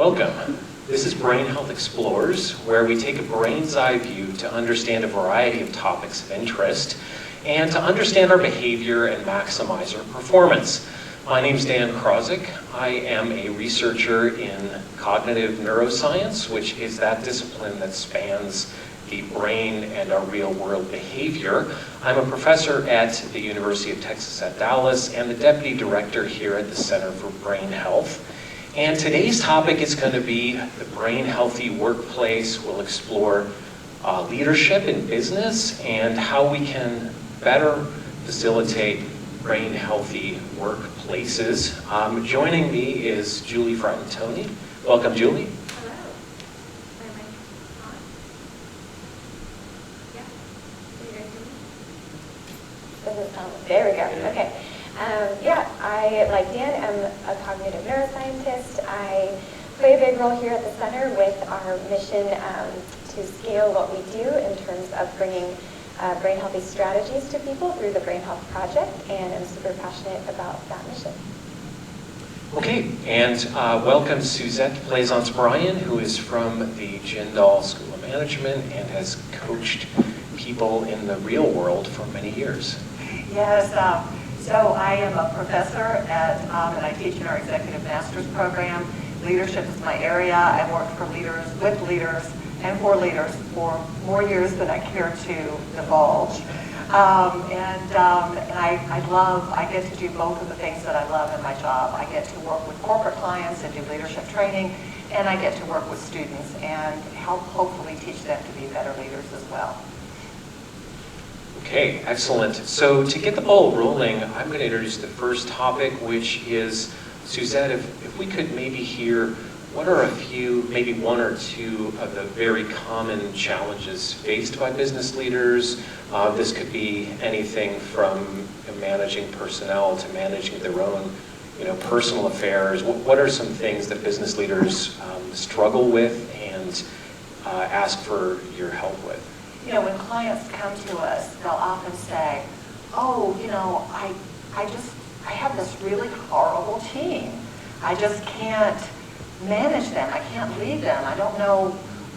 Welcome. This is BrainHealth Explores, where we take a brain's eye view to understand a variety of topics of interest and to understand our behavior and maximize our performance. My name is Dan Krawczyk. I am a researcher in cognitive neuroscience, which is that discipline that spans the brain and our real-world behavior. I'm a professor at the University of Texas at Dallas and the deputy director here at the Center for Brain Health. And today's topic is going to be the brain healthy workplace. We'll explore leadership in business and how we can better facilitate brain healthy workplaces. Joining me is Julie Fratantoni. Welcome, Julie. Hello. Am I on? Yeah. Can you guys hear me? This is on. There we go. Okay. Yeah, I, like Dan, am a cognitive neuroscientist. I play a big role here at the center with our mission to scale what we do in terms of bringing brain healthy strategies to people through the Brain Health Project, and I'm super passionate about that mission. Okay, and welcome Suzette Plaisance Bryan, who is from the Jindal School of Management and has coached people in the real world for many years. Yes, so I am a professor at, and I teach in our executive master's program. Leadership is my area. I've worked for leaders, with leaders, and for leaders for more years than I care to divulge. And I get to do both of the things that I love in my job. I get to work with corporate clients and do leadership training, and I get to work with students and help hopefully teach them to be better leaders as well. Okay, excellent. So to get the ball rolling, I'm going to introduce the first topic, which is, Suzette, if we could maybe hear, what are a few, maybe one or two of the very common challenges faced by business leaders? This could be anything from managing personnel to managing their own, personal affairs. What are some things that business leaders struggle with and ask for your help with? When clients come to us, they'll often say, oh, I have this really horrible team. I just can't manage them. I can't lead them. I don't know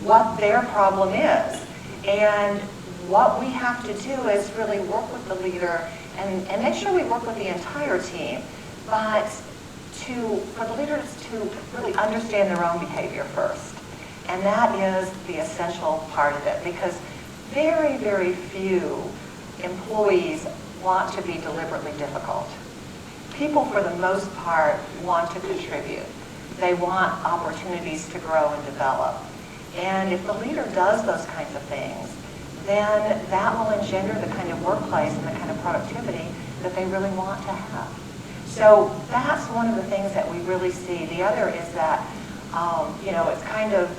what their problem is. And what we have to do is really work with the leader and make sure we work with the entire team, but for the leaders to really understand their own behavior first. And that is the essential part of it, because very, very few employees want to be deliberately difficult. People, for the most part, want to contribute. They want opportunities to grow and develop. And if the leader does those kinds of things, then that will engender the kind of workplace and the kind of productivity that they really want to have. So that's one of the things that we really see. The other is that, it's kind of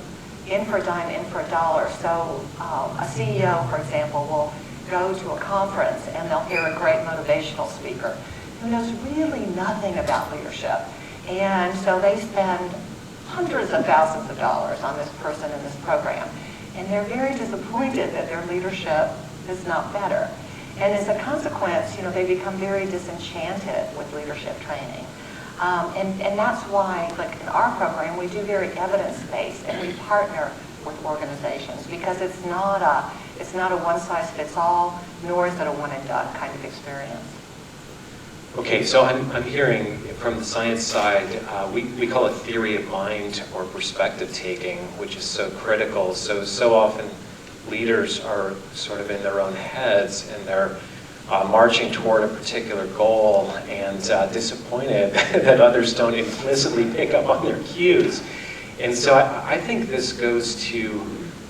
in for a dime, in for a dollar. So a CEO, for example, will go to a conference and they'll hear a great motivational speaker who knows really nothing about leadership. And so they spend hundreds of thousands of dollars on this person in this program. And they're very disappointed that their leadership is not better. And as a consequence, they become very disenchanted with leadership training. And that's why, like in our program, we do very evidence-based, and we partner with organizations, because it's not a one-size-fits-all, nor is it a one-and-done kind of experience. Okay, so I'm hearing from the science side, we call it theory of mind or perspective taking, which is so critical. So often leaders are sort of in their own heads and they're marching toward a particular goal and disappointed that others don't implicitly pick up on their cues. And so I think this goes to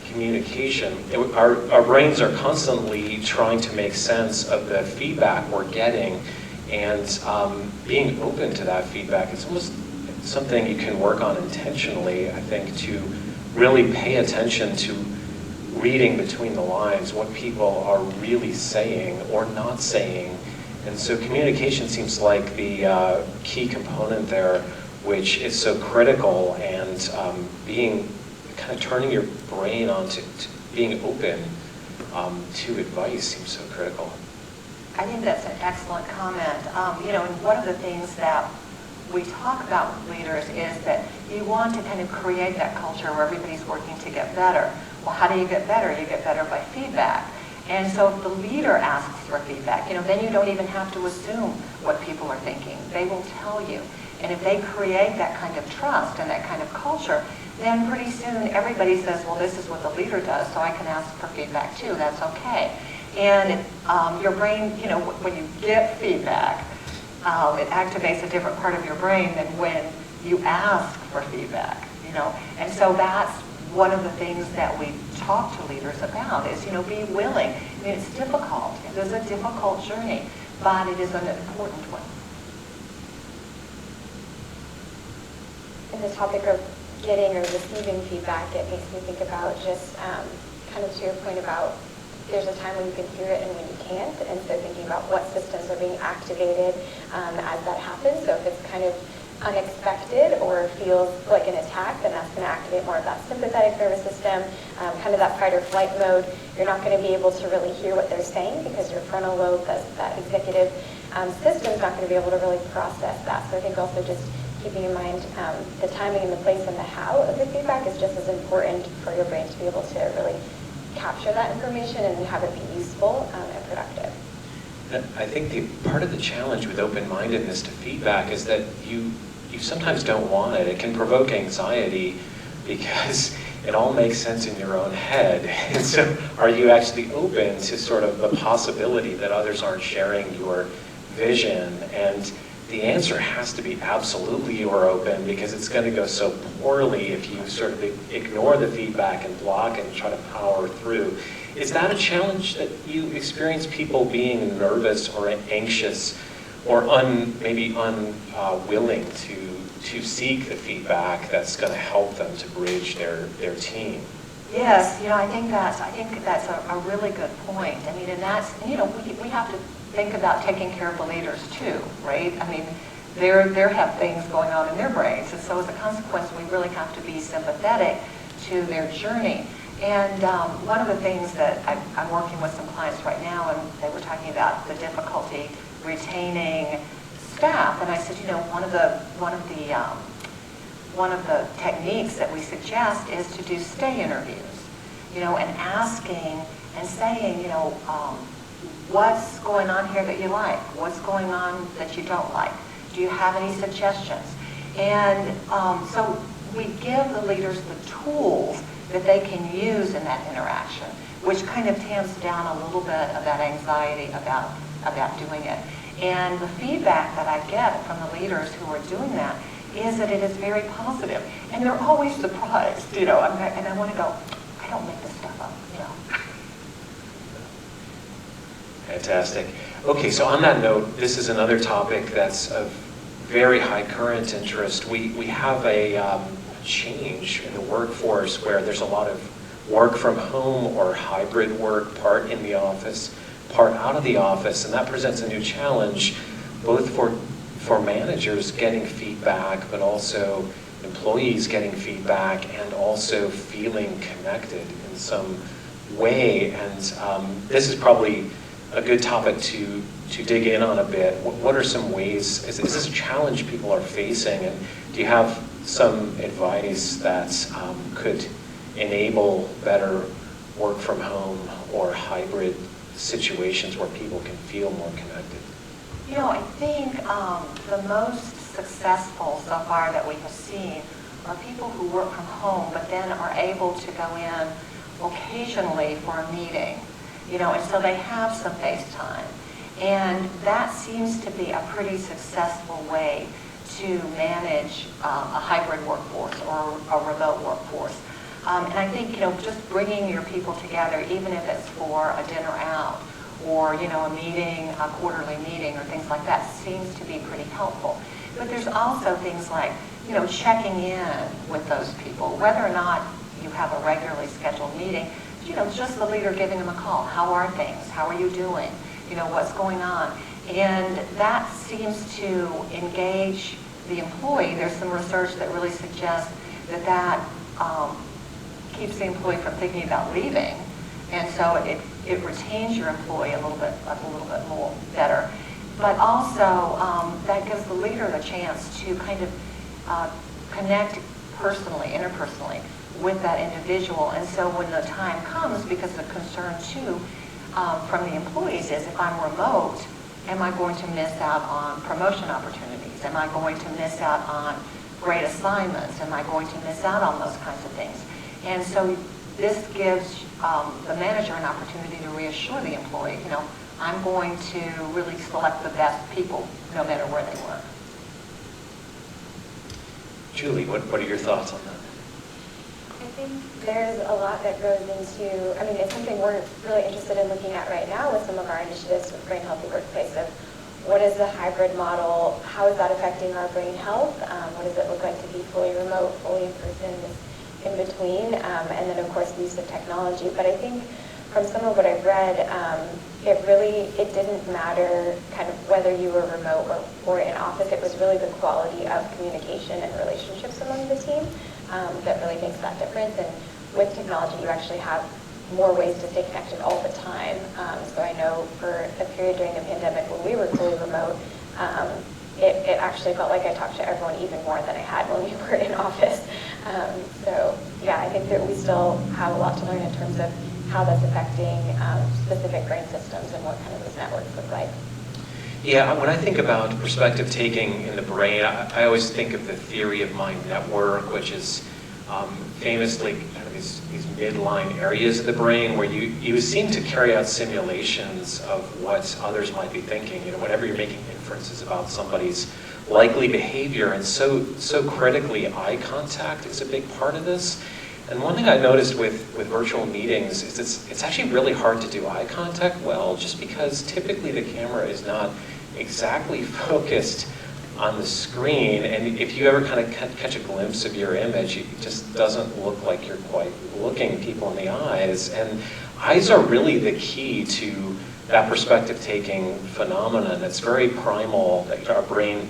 communication. Our brains are constantly trying to make sense of the feedback we're getting, and being open to that feedback is almost something you can work on intentionally, I think, to really pay attention to reading between the lines, what people are really saying or not saying. And so communication seems like the key component there, which is so critical, and turning your brain on to being open to advice seems so critical. I think that's an excellent comment. And one of the things that we talk about with leaders is that you want to kind of create that culture where everybody's working to get better. Well, how do you get better? You get better by feedback. And so if the leader asks for feedback, then you don't even have to assume what people are thinking. They will tell you. And if they create that kind of trust and that kind of culture, then pretty soon everybody says, well, this is what the leader does, so I can ask for feedback too. That's okay. And your brain, when you get feedback, it activates a different part of your brain than when you ask for feedback, And so that's one of the things that we talk to leaders about is, be willing. It's difficult. It is a difficult journey, but it is an important one. And the topic of getting or receiving feedback, it makes me think about just kind of to your point about there's a time when you can hear it and when you can't, and so thinking about what systems are being activated as that happens. So if it's kind of unexpected or feels like an attack, then that's going to activate more of that sympathetic nervous system, kind of that fight or flight mode. You're not going to be able to really hear what they're saying because your frontal lobe, that executive system, is not going to be able to really process that. So I think also just keeping in mind the timing and the place and the how of the feedback is just as important for your brain to be able to really capture that information and have it be useful and productive. I think part of the challenge with open-mindedness to feedback is that you sometimes don't want it. It can provoke anxiety because it all makes sense in your own head. And so are you actually open to sort of the possibility that others aren't sharing your vision? And the answer has to be absolutely you are open, because it's going to go so poorly if you sort of ignore the feedback and block and try to power through. Is that a challenge that you experience, people being nervous or anxious or maybe unwilling to seek the feedback that's going to help them to bridge their team? Yes, I think that's a really good point. I mean, and that's, we have to think about taking care of the leaders too, right? I mean, they have things going on in their brains, and so as a consequence, we really have to be sympathetic to their journey. And one of the things that I'm working with some clients right now, and they were talking about the difficulty retaining staff, and I said, one of the techniques that we suggest is to do stay interviews, and asking and saying, what's going on here that you like? What's going on that you don't like? Do you have any suggestions? And so we give the leaders the tools that they can use in that interaction, which kind of tamps down a little bit of that anxiety about doing it. And the feedback that I get from the leaders who are doing that is that it is very positive. And they're always surprised, and I want to go, I don't make this stuff up, Fantastic. Okay, so on that note, this is another topic that's of very high current interest. We have a change in the workforce where there's a lot of work from home or hybrid work, part in the office, part out of the office, and that presents a new challenge both for managers getting feedback, but also employees getting feedback and also feeling connected in some way. And this is probably a good topic to dig in on a bit. What are some ways, is this a challenge people are facing, and do you have some advice that could enable better work from home or hybrid situations where people can feel more connected? I think the most successful so far that we have seen are people who work from home but then are able to go in occasionally for a meeting, and so they have some face time. And that seems to be a pretty successful way to manage a hybrid workforce or a remote workforce. And I think, just bringing your people together, even if it's for a dinner out or, a meeting, a quarterly meeting or things like that, seems to be pretty helpful. But there's also things like, checking in with those people, whether or not you have a regularly scheduled meeting, just the leader giving them a call. How are things? How are you doing? What's going on? And that seems to engage the employee. There's some research that really suggests that keeps the employee from thinking about leaving, and so it retains your employee a little bit more better. but also that gives the leader a chance to kind of connect personally, interpersonally, with that individual. And so when the time comes, because the concern too from the employees is, if I'm remote, am I going to miss out on promotion opportunities? Am I going to miss out on great assignments? Am I going to miss out on those kinds of things? And so this gives the manager an opportunity to reassure the employee, I'm going to really select the best people no matter where they work. Julie, what are your thoughts on that? I think there's a lot that goes into, it's something we're really interested in looking at right now with some of our initiatives with Brain Healthy Workplace of what is the hybrid model, how is that affecting our brain health, what does it look like to be fully remote, fully in person, in between, and then of course the use of technology. But I think from some of what I've read, it didn't matter kind of whether you were remote or in office. It was really the quality of communication and relationships among the team that really makes that difference. And with technology, you actually have more ways to stay connected all the time. So I know for a period during the pandemic when we were fully remote, it actually felt like I talked to everyone even more than I had when we were in office. So yeah, I think that we still have a lot to learn in terms of how that's affecting specific brain systems and what kind of those networks look like. Yeah, when I think about perspective taking in the brain, I always think of the theory of mind network, which is famously kind of these midline areas of the brain where you seem to carry out simulations of what others might be thinking, whenever you're making inferences about somebody's likely behavior. And so critically, eye contact is a big part of this. And one thing I noticed with virtual meetings is it's actually really hard to do eye contact well, just because typically the camera is not exactly focused on the screen, and if you ever kind of catch a glimpse of your image, it just doesn't look like you're quite looking people in the eyes. And eyes are really the key to that perspective-taking phenomenon. It's very primal that our brain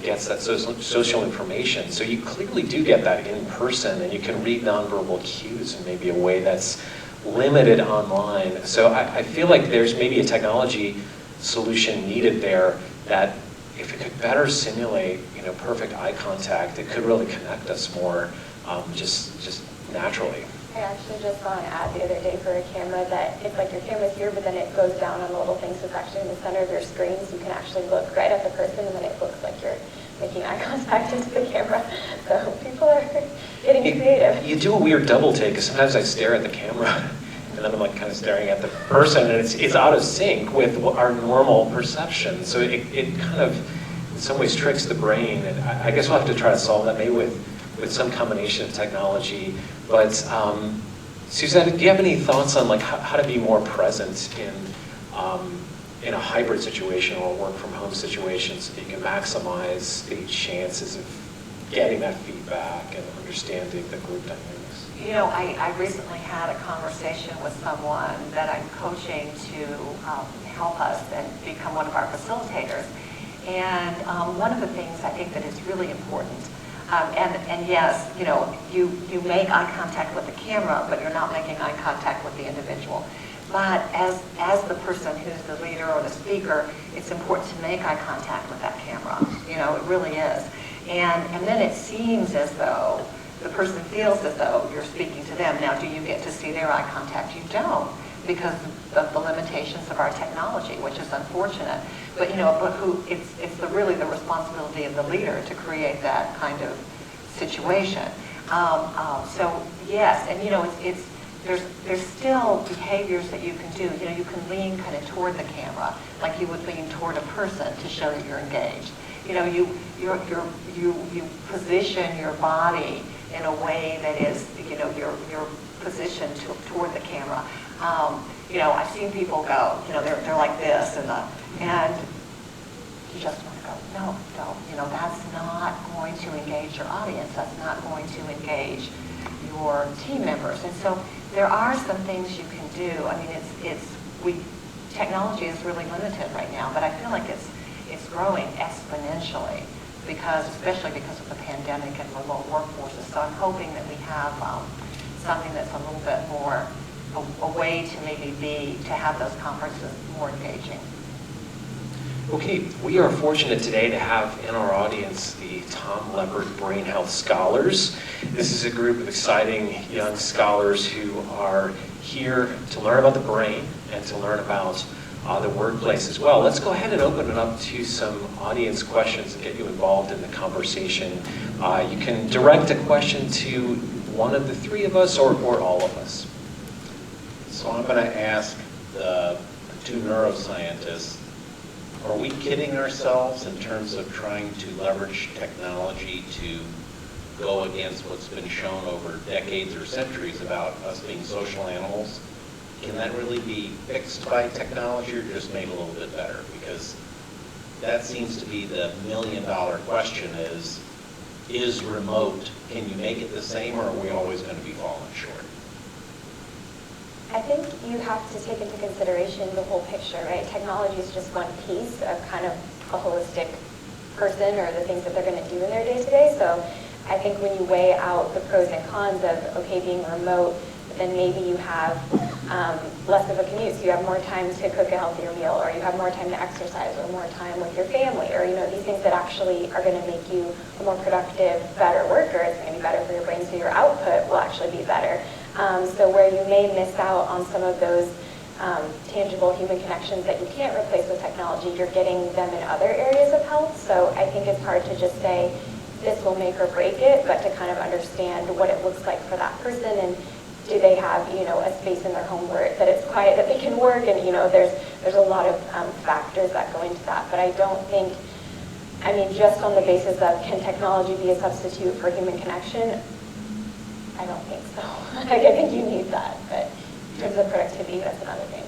gets that social information. So you clearly do get that in person, and you can read nonverbal cues in maybe a way that's limited online. So I feel like there's maybe a technology solution needed there that if it could better simulate perfect eye contact, it could really connect us more just naturally. I actually just saw an ad the other day for a camera that it's like your camera's here, but then it goes down on the little thing, so it's actually in the center of your screen, so you can actually look right at the person, and then it looks like you're making eye contact into the camera. So people are getting creative. You do a weird double take, because sometimes I stare at the camera, and then I'm like kind of staring at the person, and it's out of sync with our normal perception. So it kind of, in some ways, tricks the brain, and I guess we'll have to try to solve that, maybe with some combination of technology. But Suzette, do you have any thoughts on how to be more present in a hybrid situation or a work from home situation so that you can maximize the chances of getting that feedback and understanding the group dynamics? I recently had a conversation with someone that I'm coaching to help us and become one of our facilitators. And one of the things I think that is really important, and yes, you make eye contact with the camera, but you're not making eye contact with the individual. But as the person who's the leader or the speaker, it's important to make eye contact with that camera. It really is. And then it seems as though the person feels as though you're speaking to them. Now, do you get to see their eye contact? You don't, because of the limitations of our technology, which is unfortunate. But it's really the responsibility of the leader to create that kind of situation. So yes, and there's still behaviors that you can do. You can lean kind of toward the camera, like you would lean toward a person to show that you're engaged. You position your body in a way that is, you're positioned toward the camera. I've seen people go, they're like this, and you just want to go, no, don't. That's not going to engage your audience. That's not going to engage your team members. And so there are some things you can do. Technology is really limited right now, but I feel like it's growing exponentially especially because of the pandemic and remote workforces. So I'm hoping that we have something that's a little bit more a way to maybe to have those conferences more engaging. Okay, we are fortunate today to have in our audience the Tom Leppard BrainHealth Scholars. This is a group of exciting young scholars who are here to learn about the brain and to learn about the workplace as well. Let's go ahead and open it up to some audience questions and get you involved in the conversation. You can direct a question to one of the three of us or all of us. So I'm going to ask the two neuroscientists, are we kidding ourselves in terms of trying to leverage technology to go against what's been shown over decades or centuries about us being social animals? Can that really be fixed by technology or just made a little bit better? Because that seems to be the million-dollar question is remote, can you make it the same, or are we always going to be falling short? I think you have to take into consideration the whole picture, right? Technology is just one piece of kind of a holistic person or the things that they're going to do in their day-to-day. So I think when you weigh out the pros and cons of, okay, being remote, then maybe you have less of a commute, so you have more time to cook a healthier meal, or you have more time to exercise, or more time with your family, or these things that actually are going to make you a more productive, better worker. It's going to be better for your brain, so your output will actually be better. So where you may miss out on some of those tangible human connections that you can't replace with technology, you're getting them in other areas of health. So I think it's hard to just say this will make or break it, but to kind of understand what it looks like for that person, and do they have a space in their home where that it's quiet, that they can work, and there's a lot of factors that go into that. But I don't think, just on the basis of can technology be a substitute for human connection, I don't think so. I think you need that, but in terms of productivity, that's another thing.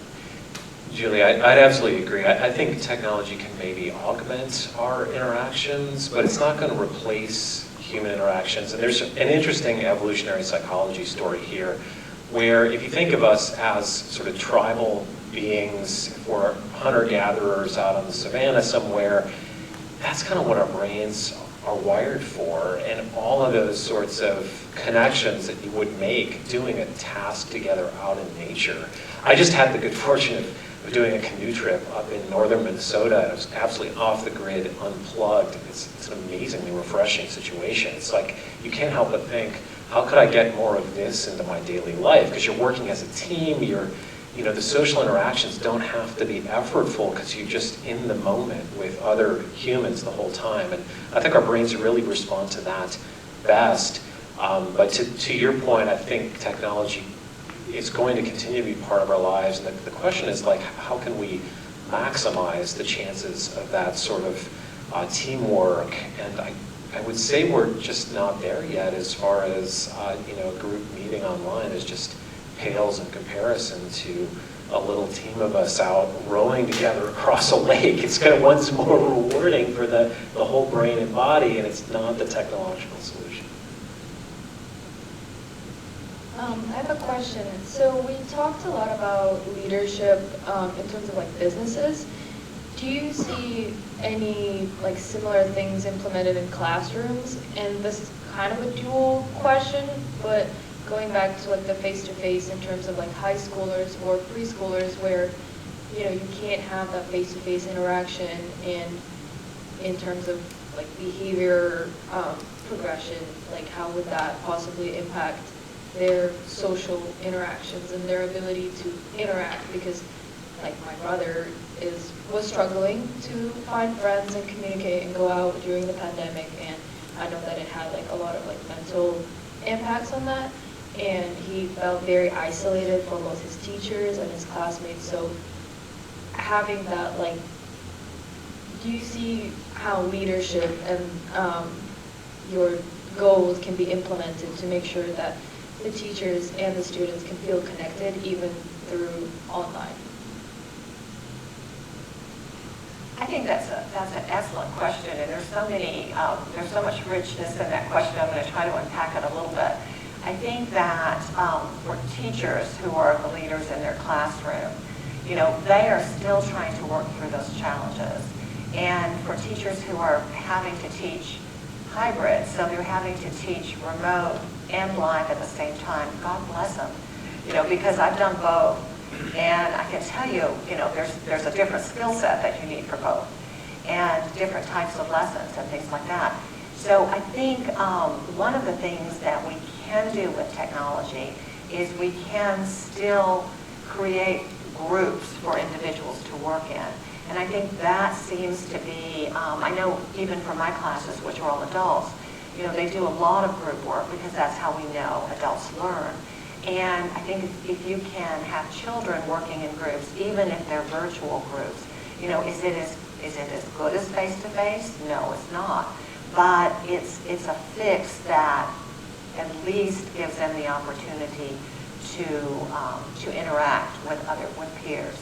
Julie, I'd absolutely agree. I think technology can maybe augment our interactions, but it's not going to replace human interactions. And there's an interesting evolutionary psychology story here, where if you think of us as sort of tribal beings, if we're hunter-gatherers out on the savannah somewhere, that's kind of what our brains are wired for, and all of those sorts of connections that you would make doing a task together out in nature. I just had the good fortune of doing a canoe trip up in northern Minnesota, and it was absolutely off the grid, unplugged. It's an amazingly refreshing situation. It's like you can't help but think, how could I get more of this into my daily life? Because you're working as a team, the social interactions don't have to be effortful because you're just in the moment with other humans the whole time. And I think our brains really respond to that best. But to your point, I think technology is going to continue to be part of our lives. And the question is, how can we maximize the chances of that sort of teamwork? And I would say we're just not there yet, as far as a group meeting online is just pales in comparison to a little team of us out rowing together across a lake. It's kind of once more rewarding for the whole brain and body, and it's not the technological solution. I have a question. So we talked a lot about leadership in terms of businesses. Do you see any similar things implemented in classrooms? And this is kind of a dual question, but going back to the face-to-face in terms of high schoolers or preschoolers, where you can't have that face-to-face interaction, and in terms of behavior progression, how would that possibly impact their social interactions and their ability to interact? Because my brother was struggling to find friends and communicate and go out during the pandemic, and I know that it had a lot of mental impacts on that, and he felt very isolated from both his teachers and his classmates. So having that, do you see how leadership and your goals can be implemented to make sure that the teachers and the students can feel connected even through online? I think that's an excellent question, and there's so much richness in that question. I'm going to try to unpack it a little bit. I think that for teachers who are the leaders in their classroom, they are still trying to work through those challenges. And for teachers who are having to teach hybrid, so they're having to teach remote and live at the same time, God bless them, because I've done both. And I can tell you, there's a different skill set that you need for both. and different types of lessons and things like that. So I think one of the things that we can do with technology is we can still create groups for individuals to work in. And I think that seems to be, I know even for my classes, which are all adults, you know, they do a lot of group work because that's how we know adults learn. And I think if you can have children working in groups, even if they're virtual groups, you know, is it as good as face-to-face? No, it's not. But it's a fix that at least gives them the opportunity to interact with peers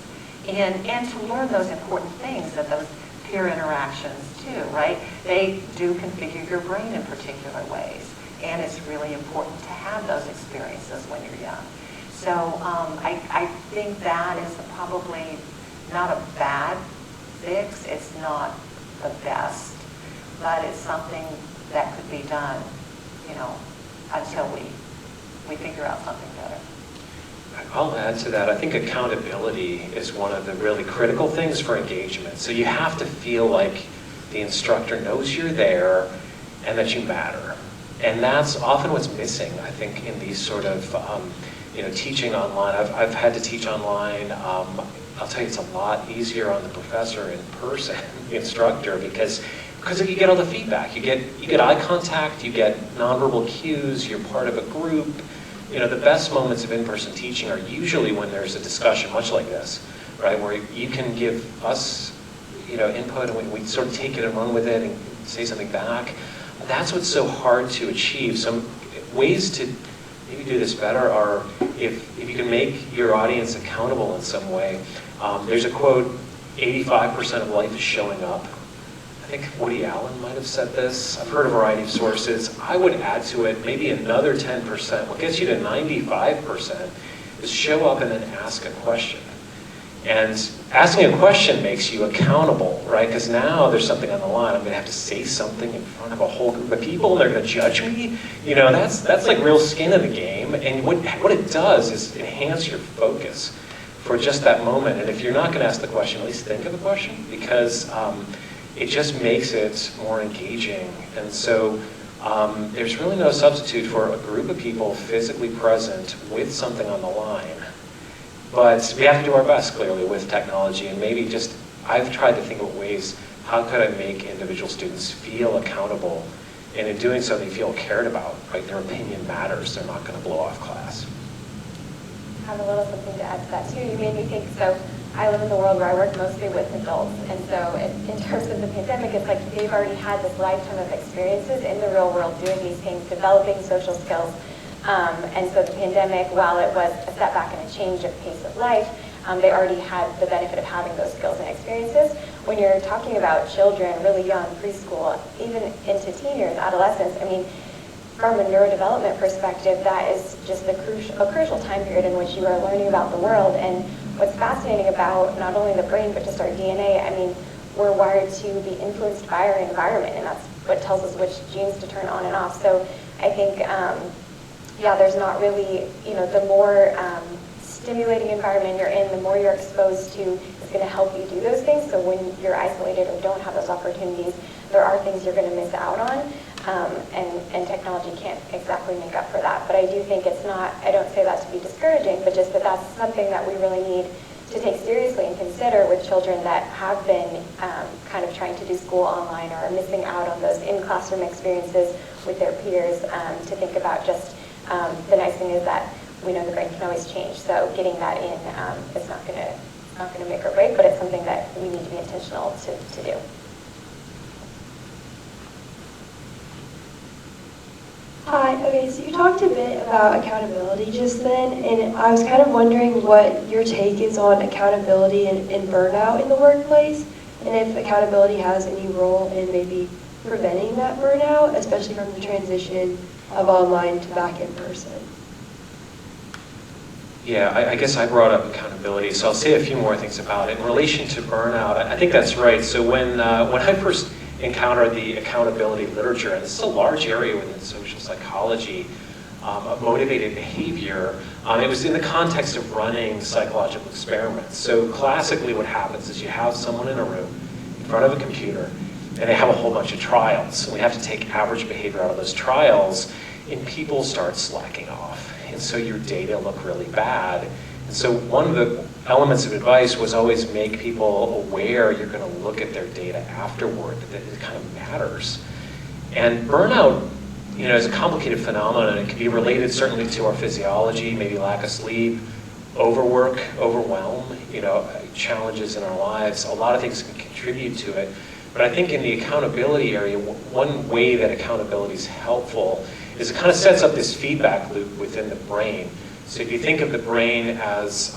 and to learn those important things of those peer interactions too, right? They do configure your brain in particular ways, and it's really important to have those experiences when you're young. So I think that is probably not a bad fix. It's not the best, but it's something that could be done, you know, until we figure out something better. I'll add to that. I think accountability is one of the really critical things for engagement. So you have to feel like the instructor knows you're there and that you matter. And that's often what's missing, I think, in these sort of, you know, teaching online. I've had to teach online. I'll tell you, it's a lot easier on the professor in person, the instructor, because you get all the feedback. You get eye contact, you get nonverbal cues, you're part of a group. You know, the best moments of in-person teaching are usually when there's a discussion, much like this, right, where you can give us, you know, input and we sort of take it and run with it and say something back. That's what's so hard to achieve. Some ways to maybe do this better are if you can make your audience accountable in some way. There's a quote, 85% of life is showing up. I think Woody Allen might have said this. I've heard a variety of sources. I would add to it maybe another 10%. What gets you to 95% is show up and then ask a question. And asking a question makes you accountable, right? Because now there's something on the line. I'm going to have to say something in front of a whole group of people, and they're going to judge me. You know, that's like real skin in the game. And what it does is enhance your focus for just that moment. And if you're not going to ask the question, at least think of a question, because it just makes it more engaging. And so there's really no substitute for a group of people physically present with something on the line. But we have to do our best, clearly, with technology. And maybe just, I've tried to think of ways, how could I make individual students feel accountable? And in doing so, they feel cared about, right? Their opinion matters. They're not going to blow off class. I have a little something to add to that, too. You made me think, so I live in the world where I work mostly with adults. And so in terms of the pandemic, it's like they've already had this lifetime of experiences in the real world doing these things, developing social skills. And so the pandemic, while it was a setback and a change of pace of life, they already had the benefit of having those skills and experiences. When you're talking about children, really young, preschool, even into teen years, adolescence, I mean, from a neurodevelopment perspective, that is just a crucial time period in which you are learning about the world. And what's fascinating about not only the brain, but just our DNA, I mean, we're wired to be influenced by our environment, and that's what tells us which genes to turn on and off. So I think, yeah, there's not really, you know, the more stimulating environment you're in, the more you're exposed to is going to help you do those things. So when you're isolated or don't have those opportunities, there are things you're going to miss out on. And technology can't exactly make up for that. But I do think it's not, I don't say that to be discouraging, but just that that's something that we really need to take seriously and consider with children that have been kind of trying to do school online or are missing out on those in-classroom experiences with their peers, to think about just the nice thing is that we know the brain can always change. So getting that in is not going to make or break, but it's something that we need to be intentional to do. Hi, okay, so you talked a bit about accountability just then, and I was kind of wondering what your take is on accountability and burnout in the workplace, and if accountability has any role in maybe preventing that burnout, especially from the transition of online to back in person. Yeah, I guess I brought up accountability, so I'll say a few more things about it. In relation to burnout, I think that's right. So when I first encountered the accountability literature, and this is a large area within social psychology of motivated behavior, it was in the context of running psychological experiments. So classically what happens is you have someone in a room, in front of a computer, and they have a whole bunch of trials. And we have to take average behavior out of those trials, and people start slacking off. And so your data look really bad. And so one of the elements of advice was always make people aware you're going to look at their data afterward, that it kind of matters. And burnout, is a complicated phenomenon. It can be related certainly to our physiology, maybe lack of sleep, overwork, overwhelm, challenges in our lives. A lot of things can contribute to it. But I think in the accountability area, one way that accountability is helpful is it kind of sets up this feedback loop within the brain. So if you think of the brain as,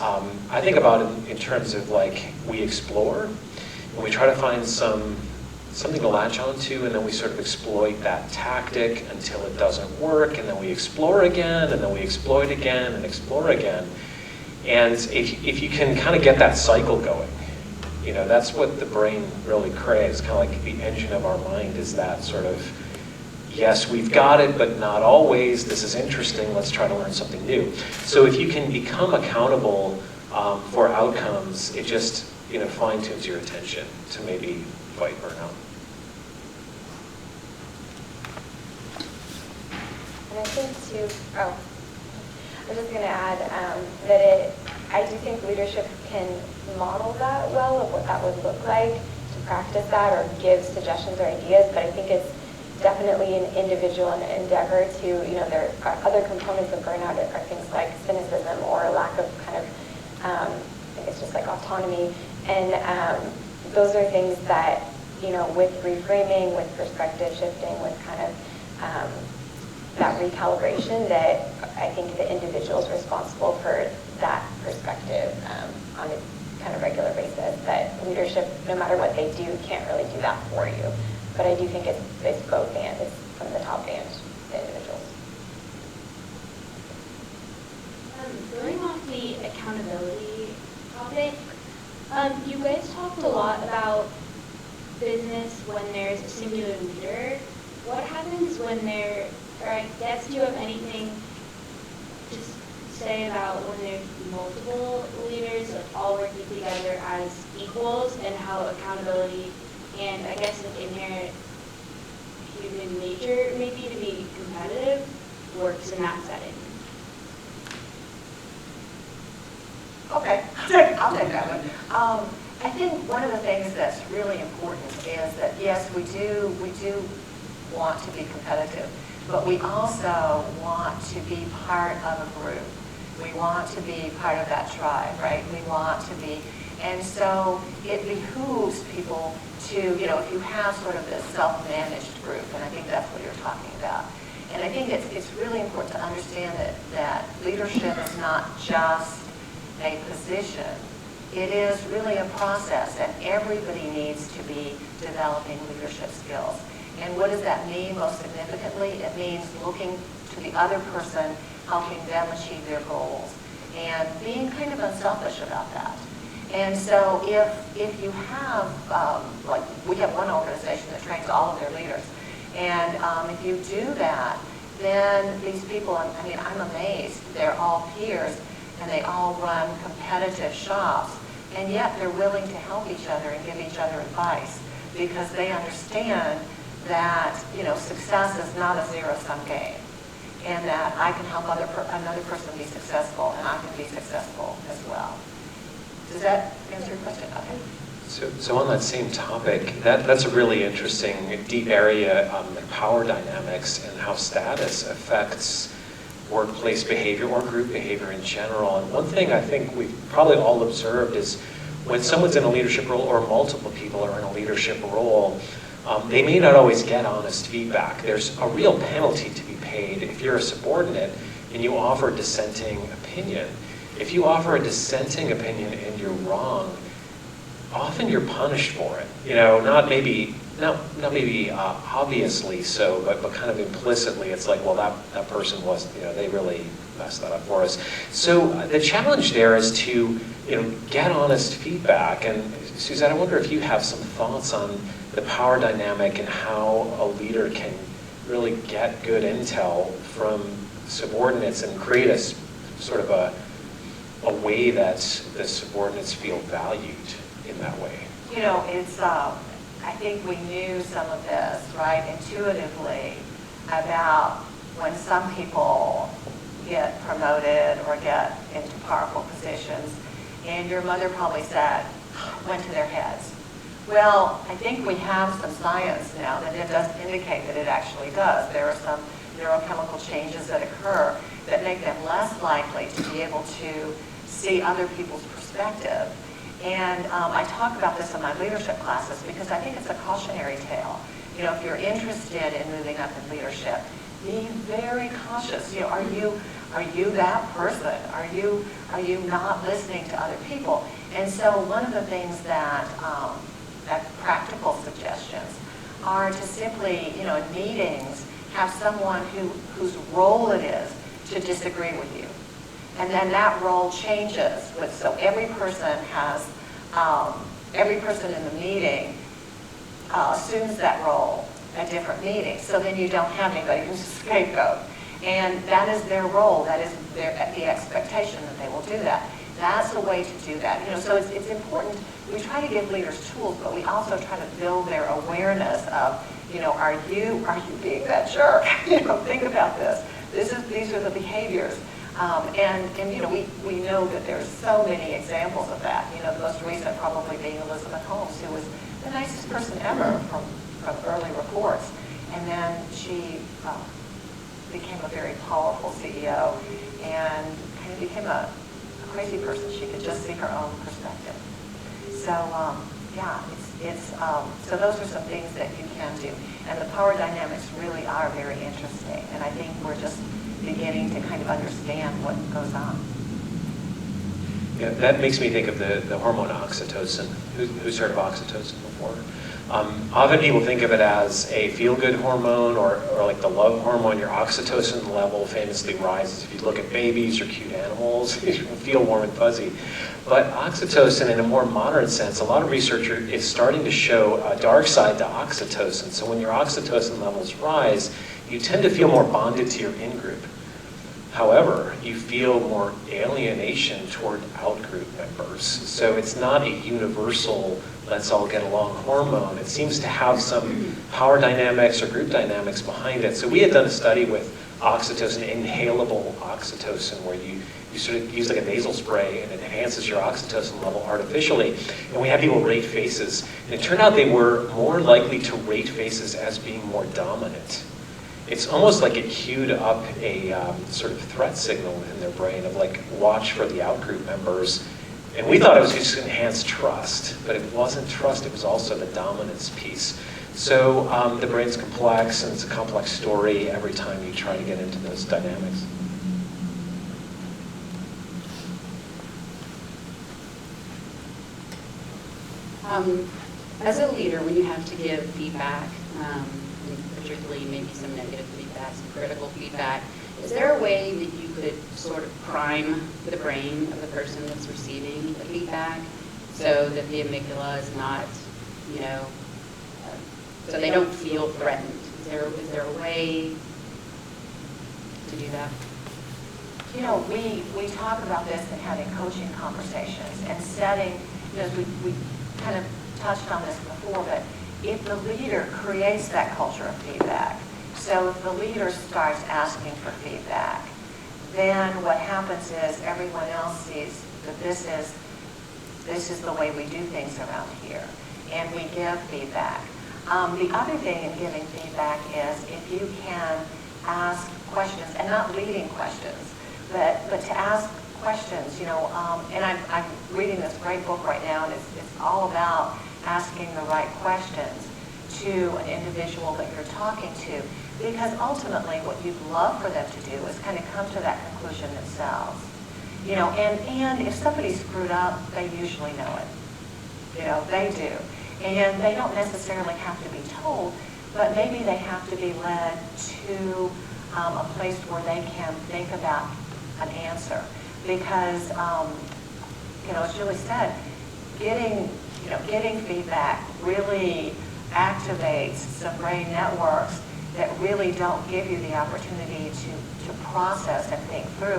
I think about it in terms of like we explore, and we try to find something to latch onto, and then we sort of exploit that tactic until it doesn't work, and then we explore again, and then we exploit again, and explore again. And if you can kind of get that cycle going, that's what the brain really craves, kind of like the engine of our mind is that sort of, yes, we've got it, but not always. This is interesting. Let's try to learn something new. So if you can become accountable for outcomes, it just fine-tunes your attention to maybe fight burnout. And I think too, I was just going to add that I do think leadership can model that well of what that would look like to practice that or give suggestions or ideas, but I think it's definitely an individual endeavor to, there are other components of burnout are things like cynicism or lack of kind of, I think it's just like autonomy. And those are things that, with reframing, with perspective shifting, with kind of that recalibration, that I think the individual is responsible for that perspective on a kind of regular basis, that leadership, no matter what they do, can't really do that for you. But I do think it's both and, it's from the top and the individuals. Going off the accountability topic, you guys talked a lot about business when there's a singular leader. What happens when I guess do you have anything to say about when there's multiple leaders all working together as equals, and how accountability and I guess like inherent human nature maybe to be competitive works in that setting? Okay, I'll take that one. I think one of the things that's really important is that yes, we do want to be competitive, but we also want to be part of a group. We want to be part of that tribe, right? We want to be, and so it behooves people to, if you have sort of this self-managed group, and I think that's what you're talking about. And I think it's really important to understand that leadership is not just a position. It is really a process, and everybody needs to be developing leadership skills. And what does that mean most significantly? It means looking to the other person, helping them achieve their goals, and being kind of unselfish about that. And so if you have, like we have one organization that trains all of their leaders, and if you do that, then these people, I'm amazed, they're all peers, and they all run competitive shops, and yet they're willing to help each other and give each other advice, because they understand that success is not a zero-sum game, and that I can help another person be successful, and I can be successful as well. Does that answer your question? Okay. So on that same topic, that's a really interesting, deep area on the power dynamics and how status affects workplace behavior or group behavior in general. And one thing I think we've probably all observed is when someone's in a leadership role or multiple people are in a leadership role, they may not always get honest feedback. There's a real penalty to be paid if you're a subordinate and you offer dissenting opinion. If you offer a dissenting opinion and you're wrong, often you're punished for it. Not maybe obviously so, but kind of implicitly. It's like, well, that person was, they really messed that up for us. So the challenge there is to, get honest feedback. And Suzette, I wonder if you have some thoughts on the power dynamic and how a leader can really get good intel from subordinates and create a sort of a way that the subordinates feel valued in that way. It's I think we knew some of this, right, intuitively about when some people get promoted or get into powerful positions, and your mother probably said, went to their heads. Well, I think we have some science now that it does indicate that it actually does. There are some neurochemical changes that occur that make them less likely to be able to see other people's perspective. And I talk about this in my leadership classes because I think it's a cautionary tale. You know, if you're interested in moving up in leadership, be very cautious. You know, are you that person? Are you not listening to other people? And so one of the things that practical suggestions are to simply, you know, in meetings, have someone whose role it is to disagree with you. And then that role changes. So every person in the meeting assumes that role at different meetings. So then you don't have anybody who's a scapegoat. And that is their role. That is the expectation that they will do that. That's a way to do that. You know, so it's important. We try to give leaders tools, but we also try to build their awareness of, you know, are you being that jerk? You know, think about this. These are the behaviors. And you know, we know that there's so many examples of that. You know, the most recent probably being Elizabeth Holmes, who was the nicest person ever from early reports. And then she became a very powerful CEO and kind of became a crazy person. She could just see her own perspective. So yeah, so those are some things that you can do. And the power dynamics really are very interesting. And I think we're just beginning to kind of understand what goes on. Yeah, that makes me think of the hormone oxytocin. Who's heard of oxytocin before? Often people think of it as a feel-good hormone or like the love hormone. Your oxytocin level famously rises if you look at babies or cute animals. You feel warm and fuzzy. But oxytocin, in a more modern sense, a lot of research is starting to show a dark side to oxytocin. So when your oxytocin levels rise, you tend to feel more bonded to your in-group. However, you feel more alienation toward out-group members. So it's not a universal, let's all get along hormone. It seems to have some power dynamics or group dynamics behind it. So we had done a study with oxytocin, inhalable oxytocin, where you sort of use like a nasal spray and it enhances your oxytocin level artificially. And we had people rate faces. And it turned out they were more likely to rate faces as being more dominant. It's almost like it queued up a sort of threat signal within their brain of like, watch for the out-group members. And we thought it was just enhanced trust, but it wasn't trust, it was also the dominance piece. So the brain's complex, and it's a complex story every time you try to get into those dynamics. As a leader, when you have to give feedback, particularly maybe some negative feedback, some critical feedback, is there a way that you could sort of prime the brain of the person that's receiving the feedback so that the amygdala is not, you know, so they don't feel threatened? Is there a way to do that? You know, we talk about this in having coaching conversations and setting, you know, we kind of touched on this before, but if the leader creates that culture of feedback, so if the leader starts asking for feedback, then what happens is everyone else sees that this is the way we do things around here, and we give feedback. The other thing in giving feedback is if you can ask questions, and not leading questions, but to ask questions, you know, and I'm reading this great book right now, and it's all about asking the right questions to an individual that you're talking to, because ultimately what you'd love for them to do is kind of come to that conclusion themselves. You know, and if somebody screwed up, they usually know it. You know, they do. And they don't necessarily have to be told, but maybe they have to be led to a place where they can think about an answer. Because, you know, as Julie said, getting feedback really activates some brain networks that really don't give you the opportunity to process and think through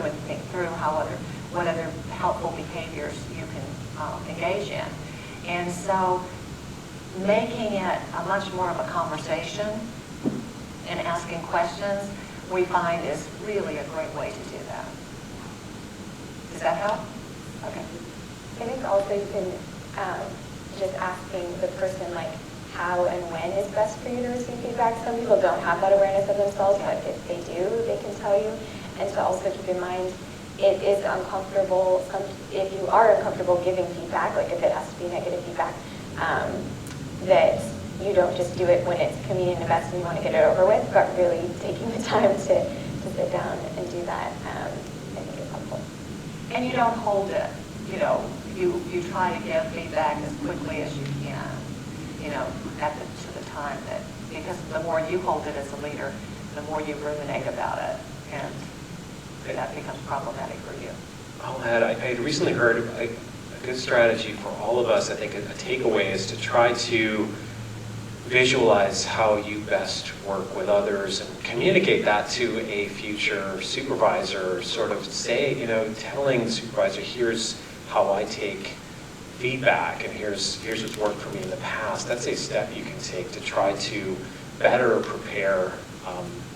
what other helpful behaviors you can engage in. And so making it a much more of a conversation and asking questions, we find is really a great way to do that. Does that help? Okay. I think also you can just asking the person like how and when is best for you to receive feedback. Some people don't have that awareness of themselves, but if they do, they can tell you. And to also keep in mind, it is uncomfortable. If you are uncomfortable giving feedback, like if it has to be negative feedback, that you don't just do it when it's convenient and best and you want to get it over with, but really taking the time to sit down and do that, I think is helpful. And you don't hold it. You know, you try to give feedback as quickly as you can, you know, to the time that, because the more you hold it as a leader, the more you ruminate about it, and that becomes problematic for you. I'll add, I had recently heard a good strategy for all of us, I think a takeaway is to try to visualize how you best work with others and communicate that to a future supervisor, sort of say, you know, telling the supervisor, here's how I take feedback and here's what's worked for me in the past. That's a step you can take to try to better prepare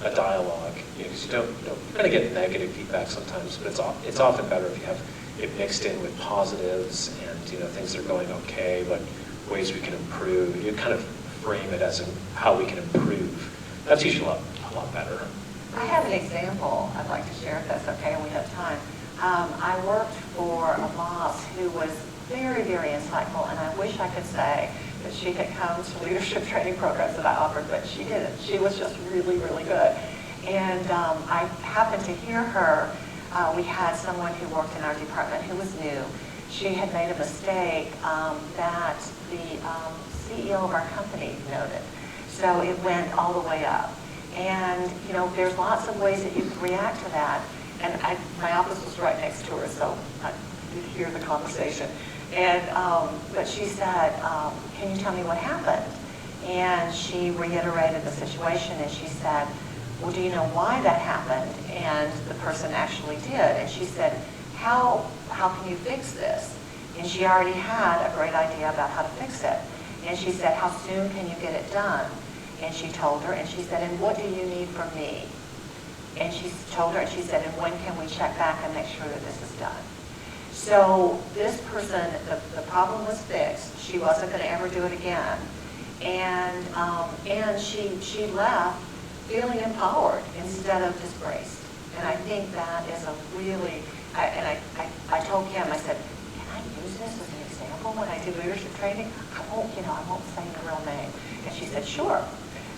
a dialogue. Because you're going to get negative feedback sometimes, but it's often better if you have it mixed in with positives and, you know, things that are going okay, but ways we can improve. You kind of frame it as how we can improve. That's usually a lot better. I have an example I'd like to share if that's okay and we have time. I worked for a boss who was very, very insightful, and I wish I could say that she had come to leadership training programs that I offered, but she didn't. She was just really, really good. And I happened to hear her. We had someone who worked in our department who was new. She had made a mistake that the CEO of our company noted. So it went all the way up. And, you know, there's lots of ways that you can react to that. And my office was right next to her, so I did hear the conversation. And, but she said, can you tell me what happened? And she reiterated the situation, and she said, well, do you know why that happened? And the person actually did. And she said, how can you fix this? And she already had a great idea about how to fix it. And she said, how soon can you get it done? And she told her, and she said, and what do you need from me? And she told her, and she said, and when can we check back and make sure that this is done? So this person, the problem was fixed. She wasn't going to ever do it again. And she left feeling empowered instead of disgraced. And I think that is a really, I told Kim, I said, can I use this as an example when I do leadership training? I won't say the real name. And she said, sure.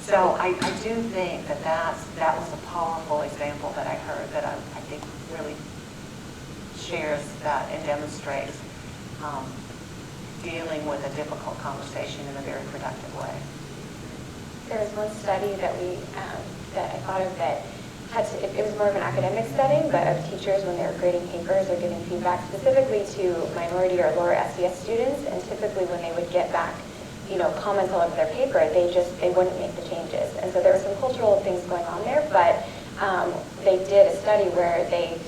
So I do think that was a powerful example that I heard that I think really shares that and demonstrates dealing with a difficult conversation in a very productive way. There was one study that that I thought of that it was more of an academic study, but of teachers when they were grading papers or giving feedback specifically to minority or lower SES students, and typically when they would get back, you know, comments all over their paper, they wouldn't make the changes. And so there were some cultural things going on there, but they did a study where they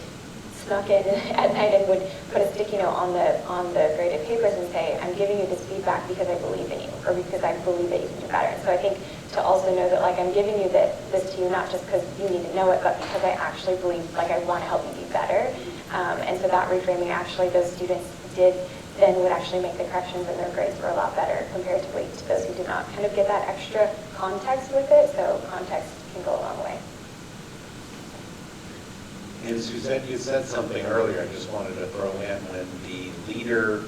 snuck in at night and would put a sticky note on the graded papers and say, I'm giving you this feedback because I believe in you, or because I believe that you can do better. And so I think to also know that, like, I'm giving you this to you not just because you need to know it, but because I actually believe, like, I want to help you be better. And so that reframing, actually, those students would actually make the corrections and their grades were a lot better comparatively to those who did not kind of get that extra context with it. So context can go a long way. And Suzette, you said something earlier I just wanted to throw in. When the leader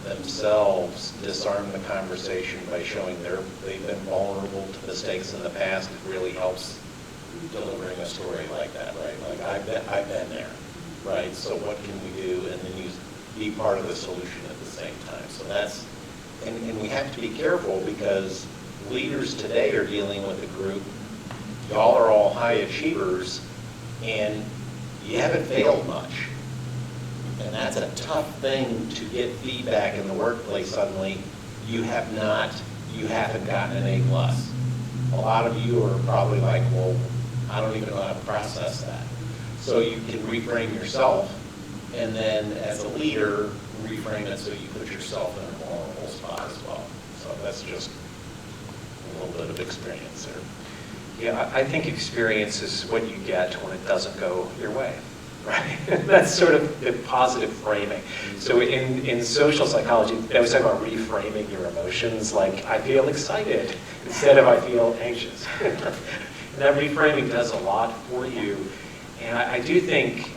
themselves disarm the conversation by showing they've been vulnerable to mistakes in the past, it really helps delivering a story like that, right? Like, I've been there, right? So what can we do? And then you be part of the solution at the same time. So that's, and we have to be careful because leaders today are dealing with a group, y'all are all high achievers, and you haven't failed much. And that's a tough thing to get feedback in the workplace suddenly. You haven't gotten an A+. A lot of you are probably like, well, I don't even know how to process that. So you can reframe yourself, and then as a leader, reframe it so you put yourself in a vulnerable spot as well. So that's that's just a little bit of experience there. Yeah, I think experience is what you get when it doesn't go your way, right? That's sort of the positive framing. So in social psychology, they always talk about reframing your emotions, like I feel excited instead of I feel anxious. And that reframing does a lot for you. And I do think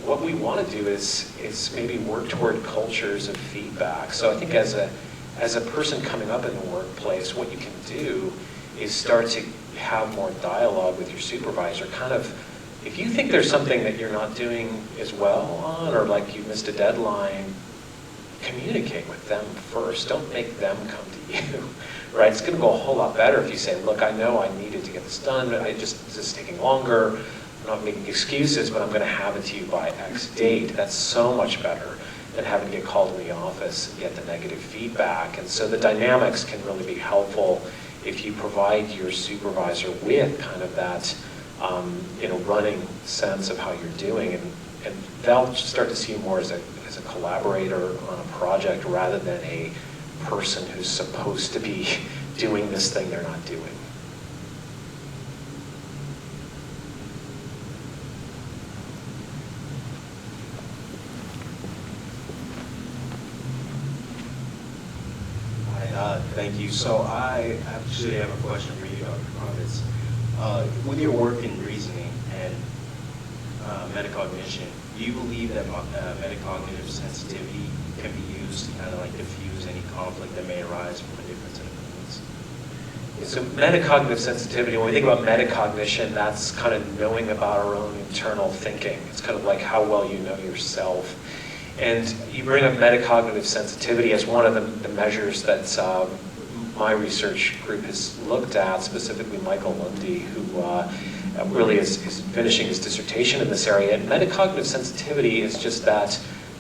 what we want to do is maybe work toward cultures of feedback. So I think as a person coming up in the workplace, what you can do is start to have more dialogue with your supervisor. Kind of, if you think there's something that you're not doing as well on, or like you missed a deadline, communicate with them first. Don't make them come to you, right? It's going to go a whole lot better if you say, look, I know I needed to get this done, but this is taking longer. I'm not making excuses, but I'm going to have it to you by X date. That's so much better than having to get called in the office and get the negative feedback. And so the dynamics can really be helpful if you provide your supervisor with kind of that running sense of how you're doing. And they'll start to see you more as a collaborator on a project rather than a person who's supposed to be doing this thing they're not doing. Thank you. So I actually have a question for you, Dr. Krawczyk. With your work in reasoning and metacognition, do you believe that metacognitive sensitivity can be used to kind of like diffuse any conflict that may arise from a difference in opinions? So metacognitive sensitivity, when we think about metacognition, that's kind of knowing about our own internal thinking. It's kind of like how well you know yourself. And you bring up metacognitive sensitivity as one of the measures that my research group has looked at, specifically Michael Lundy, who really is finishing his dissertation in this area. And metacognitive sensitivity is just that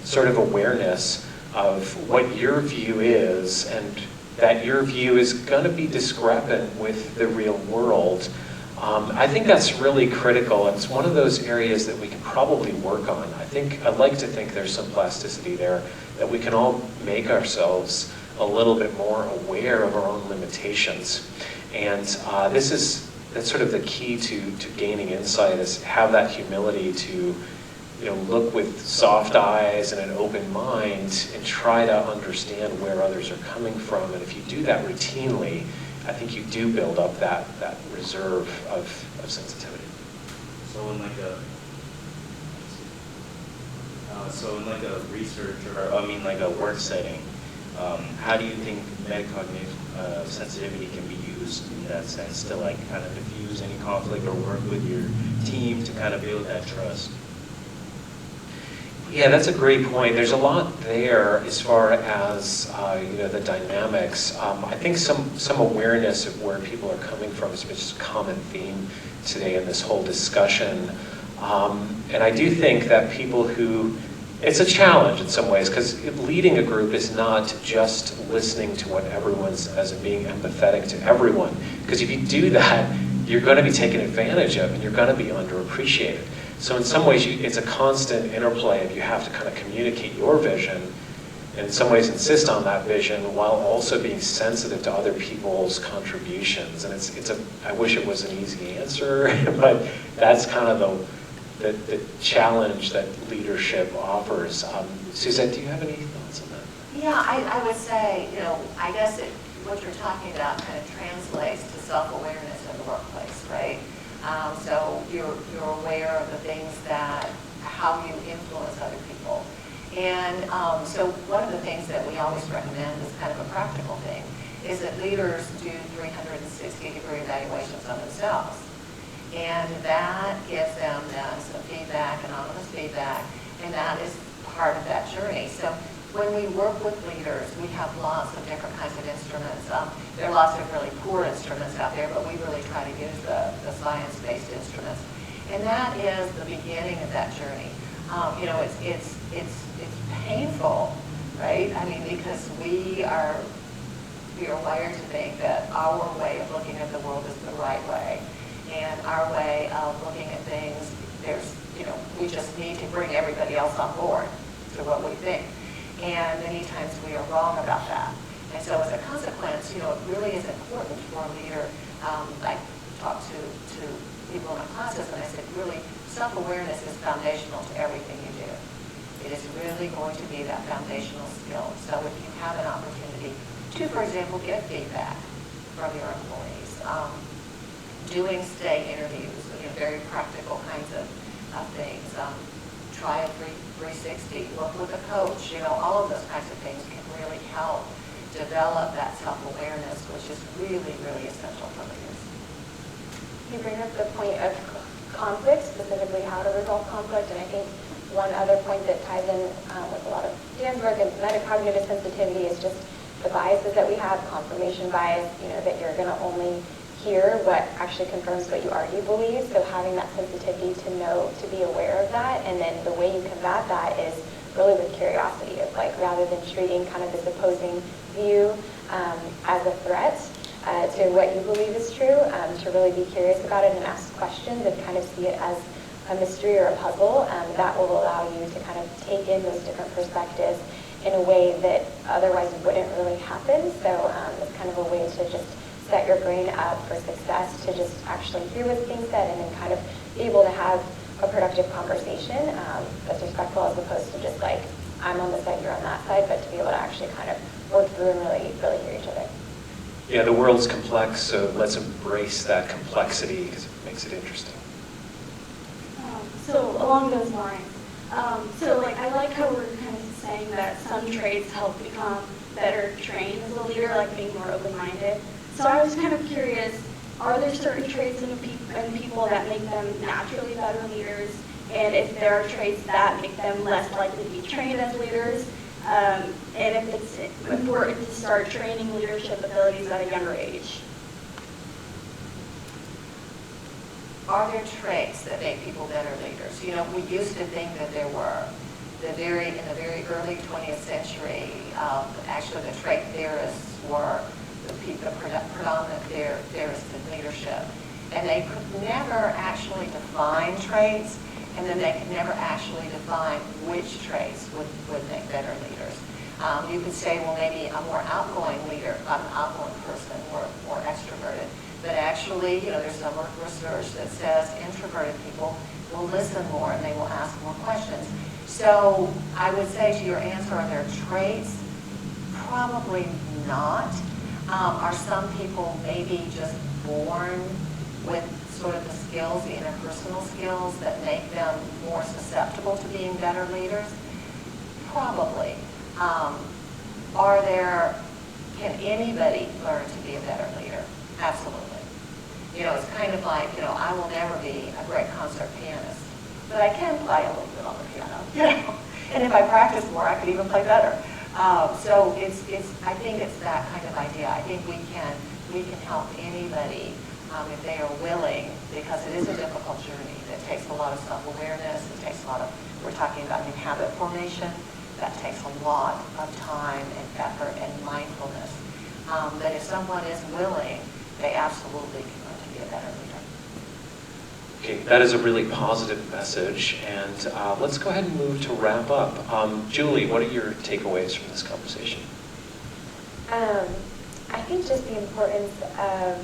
sort of awareness of what your view is, and that your view is going to be discrepant with the real world. I think that's really critical. It's one of those areas that we can probably work on. I'd like to think there's some plasticity there, that we can all make ourselves a little bit more aware of our own limitations. And that's sort of the key to gaining insight, is have that humility to look with soft eyes and an open mind and try to understand where others are coming from. And if you do that routinely, I think you do build up that reserve of sensitivity. So in like a research, or like a work setting, how do you think metacognitive sensitivity can be used in that sense to like kind of diffuse any conflict or work with your team to kind of build that trust? Yeah, that's a great point. There's a lot there as far as the dynamics. I think some awareness of where people are coming from is just a common theme today in this whole discussion. And I do think that people it's a challenge in some ways, because leading a group is not just listening to what everyone says and being empathetic to everyone. Because if you do that, you're going to be taken advantage of and you're going to be underappreciated. So in some ways, it's a constant interplay of you have to kind of communicate your vision, and in some ways insist on that vision while also being sensitive to other people's contributions. And I wish it was an easy answer, but that's kind of the challenge that leadership offers. Suzette, do you have any thoughts on that? Yeah, I would say, I guess what you're talking about kind of translates to self-awareness in the workplace, right? So you're aware of the things how you influence other people. And so one of the things that we always recommend is kind of a practical thing, is that leaders do 360-degree evaluations on themselves. And that gives them then some feedback, anonymous feedback, and that is part of that journey. So when we work with leaders, we have lots of different kinds of instruments. There are lots of really poor instruments out there, but we really try to use the science-based instruments. And that is the beginning of that journey. It's painful, right? I mean, because we are wired to think that our way of looking at the world is the right way. And our way of looking at things, we just need to bring everybody else on board to what we think. And many times we are wrong about that. And so as a consequence, self-awareness. You know, it really is important for a leader. I talk to people in my classes, and I said, really, self-awareness is foundational to everything you do. It is really going to be that foundational skill. So if you have an opportunity to, for example, get feedback from your employees, doing stay interviews, you know, very practical kinds of things, try a 360, work with a coach, you know, all of those kinds of things can really help develop that self-awareness, which is really, really essential for leaders. You bring up the point of conflict, specifically how to resolve conflict, and I think one other point that ties in with a lot of Dan's work and metacognitive sensitivity is just the biases that we have, confirmation bias, you know, that you're going to only hear what actually confirms what you already believe. So having that sensitivity to know, to be aware of that, and then the way you combat that is really with curiosity, of like rather than treating kind of this opposing view as a threat to what you believe is true, to really be curious about it and ask questions and kind of see it as a mystery or a puzzle. That will allow you to kind of take in those different perspectives in a way that otherwise wouldn't really happen. So it's kind of a way to just set your brain up for success, to just actually hear what's being said and then kind of be able to have a productive conversation that's respectful, as opposed to just like, I'm on this side, you're on that side, but to be able to actually kind of work through and really, really hear each other. Yeah, the world's complex, so let's embrace that complexity because it makes it interesting. So along those lines, so like I like how we're kind of saying that some traits help become better trained as a leader, like being more open-minded. So I was kind of curious, are there certain traits in people that make them naturally better leaders? And if there are traits that make them less likely to be trained as leaders? And if it's important to start training leadership abilities at a younger age? Are there traits that make people better leaders? You know, we used to think that there were. In the very early 20th century, actually the trait theorists were the predominant theorists in leadership. And they could never actually define traits, and then they could never actually define which traits would make better leaders. You could say, well, maybe a more outgoing leader, an outgoing person, more extroverted. But actually, you know, there's some research that says introverted people will listen more and they will ask more questions. So I would say to your answer, are there traits? Probably not. Are some people maybe just born with sort of the skills, the interpersonal skills that make them more susceptible to being better leaders? Probably. Can anybody learn to be a better leader? Absolutely. You know, it's kind of like, you know, I will never be a great concert pianist, but I can play a little bit on the piano, you know. And if I practice more, I could even play better. So I think it's that kind of idea. I think we can help anybody if they are willing, because it is a difficult journey that takes a lot of self-awareness. It takes a lot of, we're talking about new habit formation. That takes a lot of time and effort and mindfulness. But if someone is willing, they absolutely can learn to be a better leader. Okay, that is a really positive message, and let's go ahead and move to wrap up. Julie, what are your takeaways from this conversation? I think just the importance of,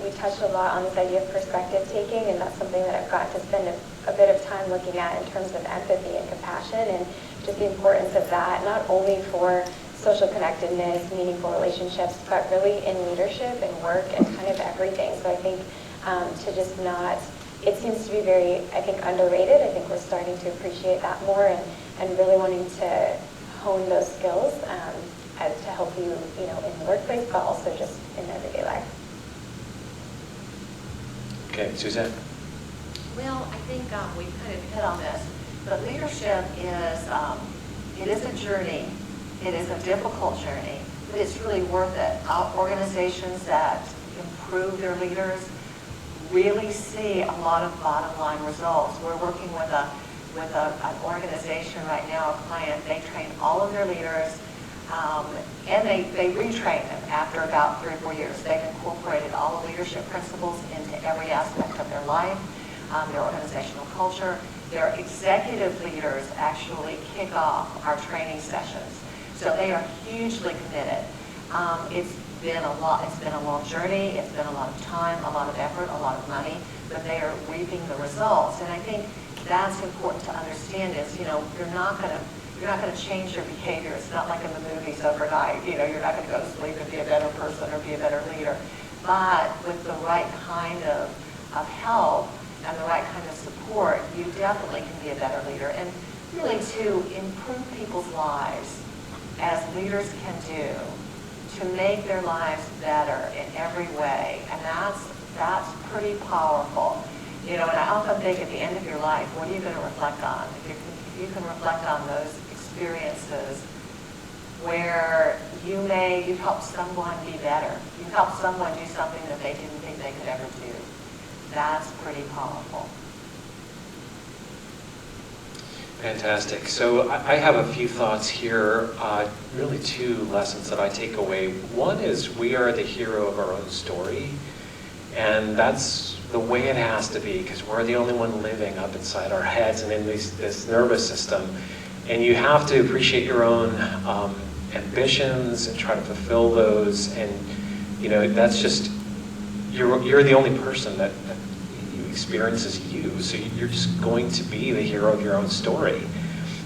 we touched a lot on this idea of perspective taking, and that's something that I've gotten to spend a bit of time looking at in terms of empathy and compassion, and just the importance of that, not only for social connectedness, meaningful relationships, but really in leadership and work and kind of everything. So I think to just not, it seems to be very, I think, underrated. I think we're starting to appreciate that more and really wanting to hone those skills to help you, you know, in the workplace, but also just in everyday life. Okay, Suzette. Well, I think we've kind of hit on this, but leadership is, it is a journey. It is a difficult journey, but it's really worth it. Organizations that improve their leaders really see a lot of bottom line results. We're working with an organization right now, a client. They train all of their leaders, and they retrain them after about 3 or 4 years. They've incorporated all the leadership principles into every aspect of their life, their organizational culture. Their executive leaders actually kick off our training sessions. So they are hugely committed. It's been a lot. It's been a long journey. It's been a lot of time, a lot of effort, a lot of money, but they are reaping the results. And I think that's important to understand is, you're not going to change your behavior. It's not like in the movies overnight. You're not going to go to sleep and be a better person or be a better leader. But with the right kind of help and the right kind of support, you definitely can be a better leader. And really to improve people's lives as leaders can do, to make their lives better in every way. And that's pretty powerful. And I often think at the end of your life, what are you going to reflect on? If you can reflect on those experiences where you've helped someone be better. You've helped someone do something that they didn't think they could ever do. That's pretty powerful. Fantastic. So I have a few thoughts here, really two lessons that I take away. One is we are the hero of our own story, and that's the way it has to be, because we're the only one living up inside our heads and in this nervous system. And you have to appreciate your own ambitions and try to fulfill those. And that's just, you're the only person that experiences you, so you're just going to be the hero of your own story.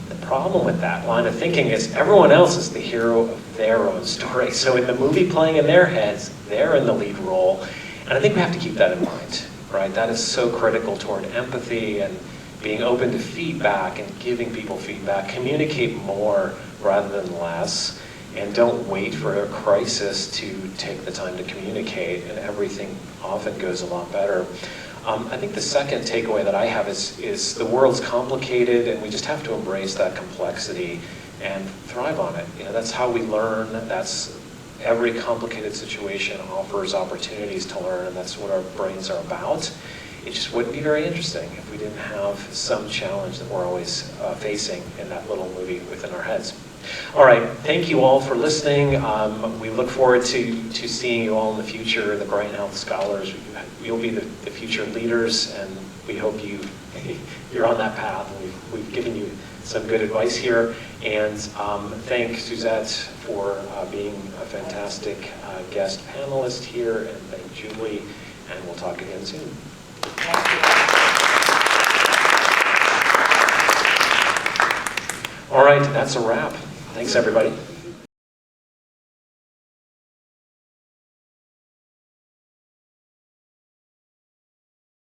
The problem with that line of thinking is everyone else is the hero of their own story. So in the movie playing in their heads, they're in the lead role. And I think we have to keep that in mind, right? That is so critical toward empathy and being open to feedback and giving people feedback. Communicate more rather than less. And don't wait for a crisis to take the time to communicate, and everything often goes a lot better. I think the second takeaway that I have is the world's complicated, and we just have to embrace that complexity and thrive on it. That's how we learn. That's every complicated situation offers opportunities to learn, and that's what our brains are about. It just wouldn't be very interesting if we didn't have some challenge that we're always facing in that little movie within our heads. All right, thank you all for listening. We look forward to seeing you all in the future, the BrainHealth scholars. You'll be the future leaders, and we hope you're on that path. We've given you some good advice here. And thank Suzette for being a fantastic guest panelist here, and thank Julie, and we'll talk again soon. Thank you. All right, that's a wrap. Thanks, everybody.